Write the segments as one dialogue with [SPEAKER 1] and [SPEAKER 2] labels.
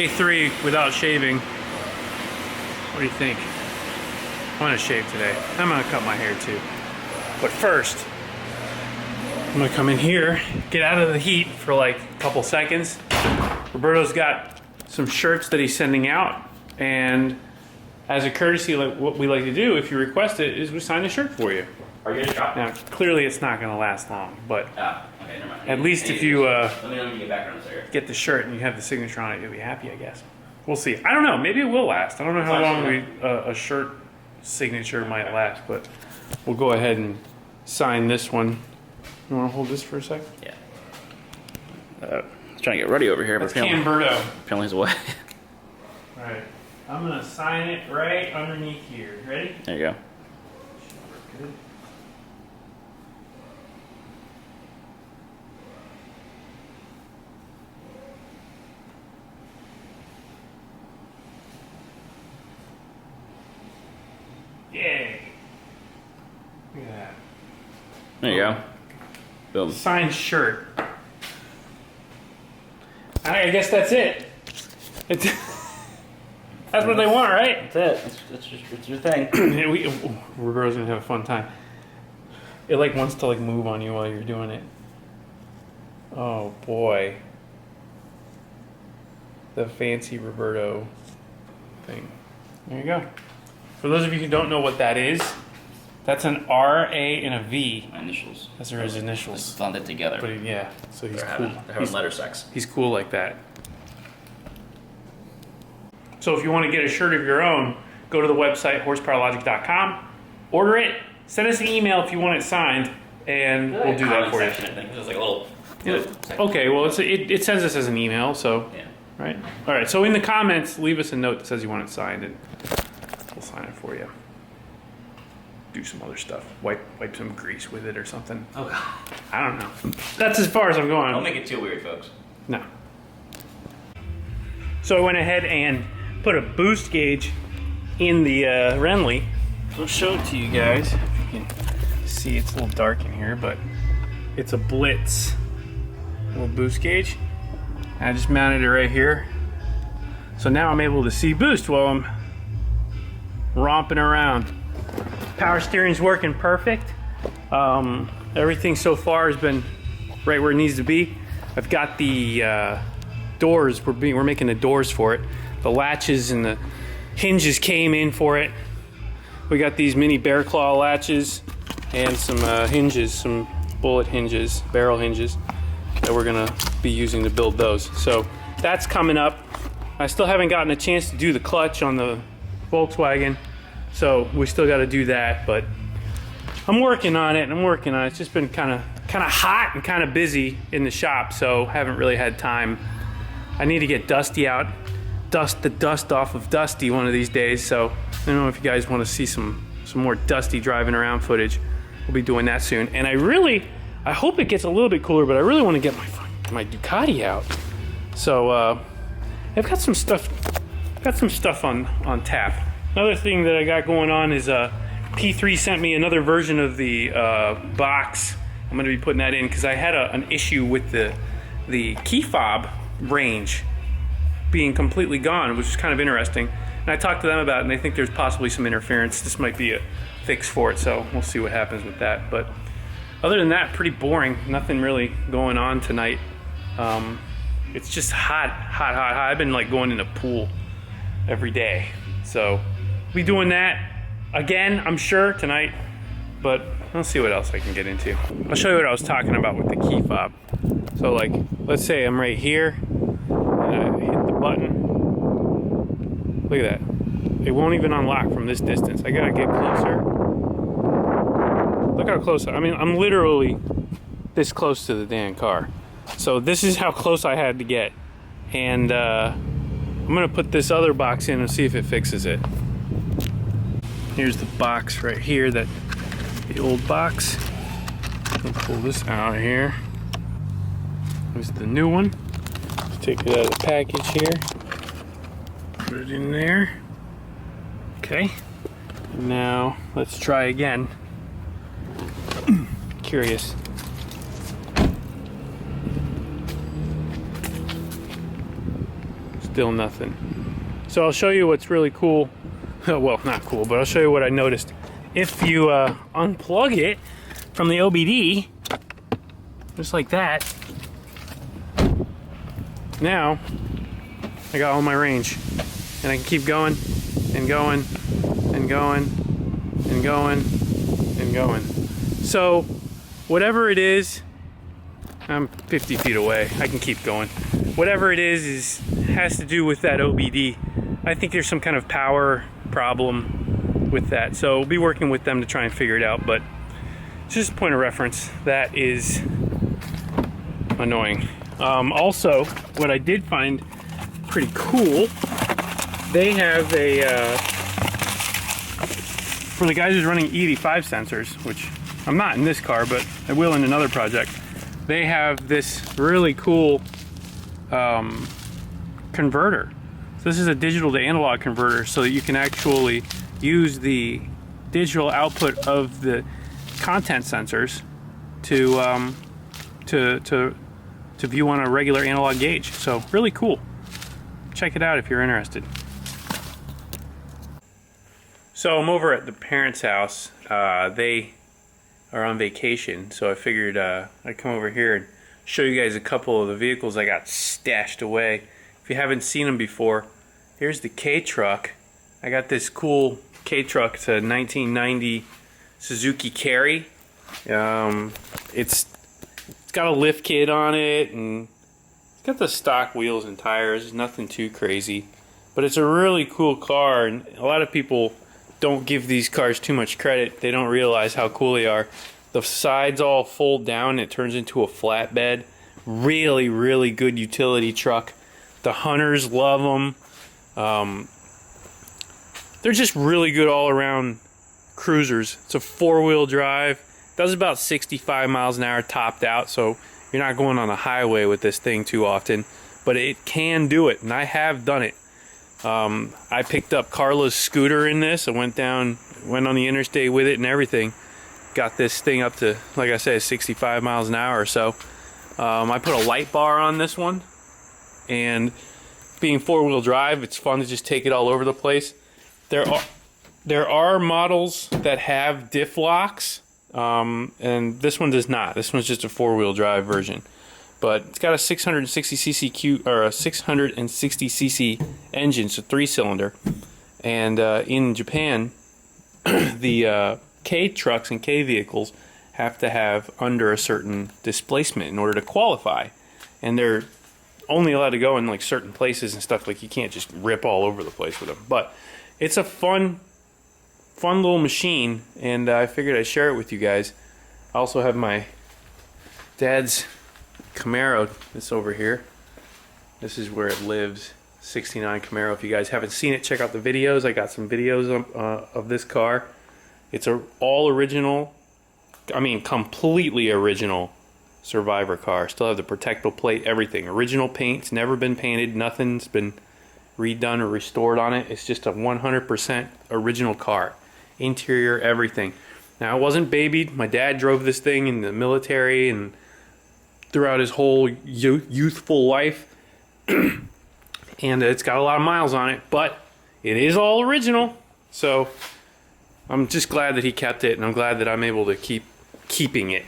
[SPEAKER 1] day 3 without shaving. What do you think? I'm gonna shave today. I'm gonna cut my hair too. But first, I'm gonna come in here, get out of the heat for like a couple seconds. Roberto's got some shirts that he's sending out, and as a courtesy, like what we like to do, if you request it, is we sign the shirt for you.
[SPEAKER 2] Are you gonna shop?
[SPEAKER 1] Now, clearly it's not gonna last long, but
[SPEAKER 2] okay, never mind.
[SPEAKER 1] at least if you
[SPEAKER 2] let me know when you get back on this area.
[SPEAKER 1] get the shirt and you have the signature on it, you'll be happy, I guess. We'll see. I don't know. Maybe it will last. I don't know how long a shirt signature might last, but we'll go ahead and sign this one. You want to hold this for a second?
[SPEAKER 2] Yeah. I was trying to get ready over here,
[SPEAKER 1] That's
[SPEAKER 2] but
[SPEAKER 1] Camaro.
[SPEAKER 2] apparently he's away.
[SPEAKER 1] All right. I'm going to sign it right underneath here. Ready?
[SPEAKER 2] There you go.
[SPEAKER 1] Good. Yay. Look at that.
[SPEAKER 2] There you go. Boom.
[SPEAKER 1] Signed shirt. I guess that's it. That's what they want, right?
[SPEAKER 2] That's it. It's your thing.
[SPEAKER 1] Roberto's gonna have a fun time. It like wants to like move on you while you're doing it. Oh boy. The fancy Roberto thing. There you go. For those of you who don't know what that is, that's an R, A, and a V.
[SPEAKER 2] My initials.
[SPEAKER 1] Those are his initials.
[SPEAKER 2] Just bonded together.
[SPEAKER 1] But yeah, so he's
[SPEAKER 2] They're
[SPEAKER 1] cool.
[SPEAKER 2] having letter sex.
[SPEAKER 1] He's cool like that. So if you want to get a shirt of your own, go to the website horsepowerlogic.com, order it, send us an email if you want it signed, and we'll do that for you.
[SPEAKER 2] I think there's like a little.
[SPEAKER 1] Okay, well it sends us as an email, so
[SPEAKER 2] Yeah.
[SPEAKER 1] right. All right. So in the comments, leave us a note that says you want it signed, and we'll sign it for you. Do some other stuff. Wipe some grease with it or something.
[SPEAKER 2] Oh god.
[SPEAKER 1] I don't know. That's as far as I'm going.
[SPEAKER 2] Don't make it too weird, folks.
[SPEAKER 1] No. So I went ahead and put a boost gauge in the Renly. I'll show it to you guys. If you can see, it's a little dark in here, but it's a Blitz little boost gauge. And I just mounted it right here. So now I'm able to see boost while I'm romping around. Power steering's working perfect. Everything so far has been right where it needs to be. I've got the doors. We're making the doors for it. The latches and the hinges came in for it. We got these mini bear claw latches and some hinges, some bullet hinges, barrel hinges that we're gonna be using to build those. So that's coming up. I still haven't gotten a chance to do the clutch on the Volkswagen, so we still got to do that. But I'm working on it. It's just been kind of hot and kind of busy in the shop, so haven't really had time. I need to get Dusty out, dust the dust off of Dusty one of these days. So I don't know if you guys want to see some more Dusty driving around footage. We'll be doing that soon. And I hope it gets a little bit cooler, but I really want to get my Ducati out. So I've got some stuff. On tap. Another thing that I got going on is P3 sent me another version of the box. I'm going to be putting that in because I had an issue with the key fob range being completely gone, which is kind of interesting. And I talked to them about it, and they think there's possibly some interference. This might be a fix for it, so we'll see what happens with that. But other than that, pretty boring. Nothing really going on tonight. It's just hot. I've been like going in a pool every day, so we'll be doing that again, I'm sure, tonight. But I'll see what else I can get into. I'll show you what I was talking about with the key fob. So like, let's say I'm right here, and I hit the button. Look at that. It won't even unlock from this distance. I gotta get closer. Look how close, I'm literally this close to the damn car. So this is how close I had to get. And I'm gonna put this other box in and see if it fixes it. Here's the box right here, the old box. I'll pull this out of here. There's the new one. Let's take it out of the package here. Put it in there. Okay. Now let's try again. Curious. Still nothing. So I'll show you what's really cool. Well, not cool, but I'll show you what I noticed. If you unplug it from the OBD, just like that, now I got all my range, and I can keep going and going and going and going and going. So whatever it is, I'm 50 feet away. I can keep going. Whatever it is has to do with that OBD. I think there's some kind of power problem with that. So we'll be working with them to try and figure it out, but just a point of reference, that is annoying. Also, what I did find pretty cool, they have a, for the guys who's running EV5 sensors, which I'm not in this car, but I will in another project, they have this really cool converter. So this is a digital to analog converter, so that you can actually use the digital output of the content sensors to view on a regular analog gauge. So really cool. Check it out if you're interested. So I'm over at the parents' house. They are on vacation, so I figured I'd come over here and show you guys a couple of the vehicles I got stashed away. If you haven't seen them before, here's the K-Truck. I got this cool K-Truck. It's a 1990 Suzuki Carry. It's got a lift kit on it, and it's got the stock wheels and tires. Nothing too crazy, but it's a really cool car, and a lot of people don't give these cars too much credit. They don't realize how cool they are. The sides all fold down and it turns into a flatbed. Really, really good utility truck. The hunters love them. They're just really good all-around cruisers. It's a four-wheel drive. Does about 65 miles an hour topped out, so you're not going on the highway with this thing too often, but it can do it, and I have done it. I picked up Carla's scooter in this. I went on the interstate with it and everything. Got this thing up to, like I said, 65 miles an hour or so. I put a light bar on this one, and being four-wheel drive, it's fun to just take it all over the place. There are models that have diff locks, and this one does not. This one's just a four-wheel drive version. But it's got a 660cc engine, so 3-cylinder. And in Japan, the K trucks and K vehicles have to have under a certain displacement in order to qualify, and they're only allowed to go in like certain places and stuff. Like, you can't just rip all over the place with them. But it's a fun little machine, and I figured I'd share it with you guys. I also have my dad's Camaro that's over here. This is where it lives. 69 Camaro. If you guys haven't seen it, check out the videos. I got some videos of this car. It's all original, I mean completely original Survivor car. Still have the protectile plate, everything. Original paint's never been painted, nothing's been redone or restored on it. It's just a 100% original car. Interior, everything. Now, it wasn't babied. My dad drove this thing in the military and throughout his whole youthful life. And it's got a lot of miles on it, but it is all original. So I'm just glad that he kept it, and I'm glad that I'm able to keep keeping it.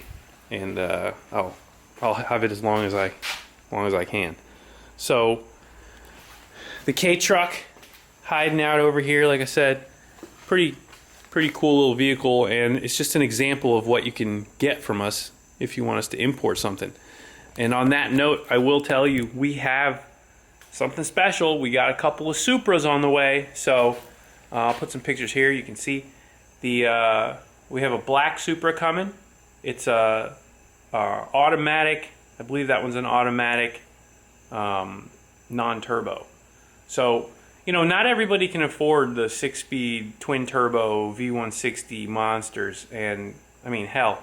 [SPEAKER 1] And I'll have it as long as I can. So the K-Truck hiding out over here, like I said, pretty cool little vehicle, and it's just an example of what you can get from us if you want us to import something. And on that note, I will tell you, we have something special. We got a couple of Supras on the way, so I'll put some pictures here. You can see we have a black Supra coming. It's a automatic. I believe that one's an automatic, non-turbo. So, you know, not everybody can afford the 6-speed twin-turbo V160 monsters, and I mean, hell,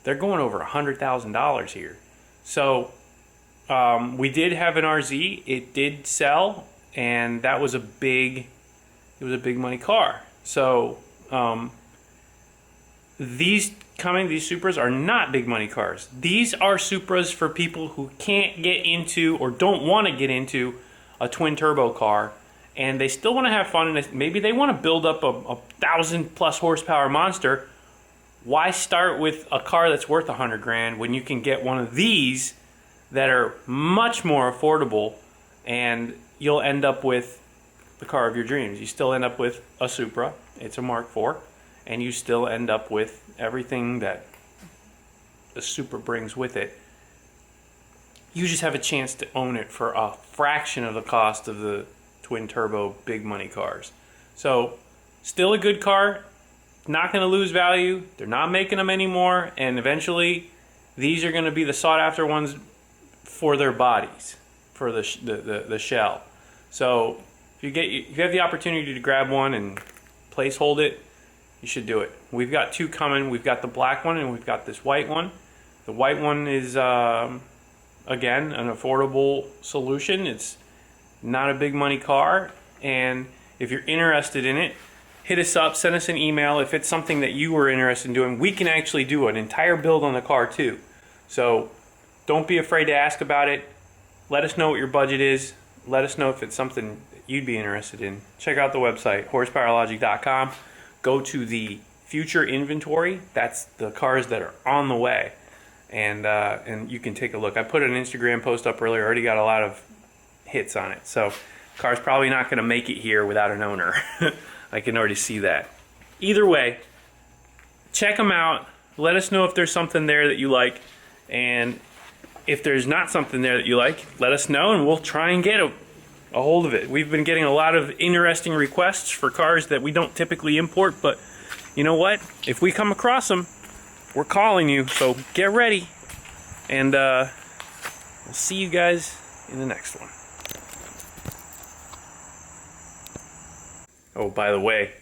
[SPEAKER 1] they're going over $100,000 here. So we did have an RZ. It did sell, and that was a big money car. So these Supras are not big money cars. These are Supras for people who can't get into or don't want to get into a twin turbo car and they still want to have fun, and maybe they want to build up a 1,000+ horsepower monster, why start with a car that's worth $100,000 when you can get one of these that are much more affordable, and you'll end up with the car of your dreams. You still end up with a Supra, it's a Mark IV, and you still end up with everything that the Supra brings with it. You just have a chance to own it for a fraction of the cost of the twin turbo big money cars. So still a good car, not going to lose value. They're not making them anymore, and eventually these are going to be the sought after ones for their bodies, for the shell. So if you have the opportunity to grab one and place hold it, you should do it. We've got two coming. We've got the black one and we've got this white one. The white one is again an affordable solution. It's not a big money car, and if you're interested in it, hit us up, send us an email. If it's something that you were interested in doing, we can actually do an entire build on the car too. So don't be afraid to ask about it. Let us know what your budget is. Let us know if it's something that you'd be interested in. Check out the website, horsepowerlogic.com. Go to the future inventory. That's the cars that are on the way, and you can take a look. I put an Instagram post up earlier. Already got a lot of hits on it. So car's probably not going to make it here without an owner. I can already see that. Either way, check them out. Let us know if there's something there that you like, and if there's not something there that you like, let us know and we'll try and get a hold of it. We've been getting a lot of interesting requests for cars that we don't typically import, but you know what? If we come across them, we're calling you, so get ready. And we'll see you guys in the next one. Oh, by the way,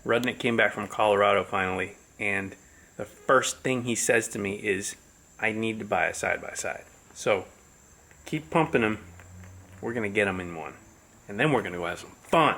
[SPEAKER 1] Rudnick came back from Colorado finally, and the first thing he says to me is, I need to buy a side-by-side. So keep pumping them. We're going to get them in one. And then we're going to go have some fun.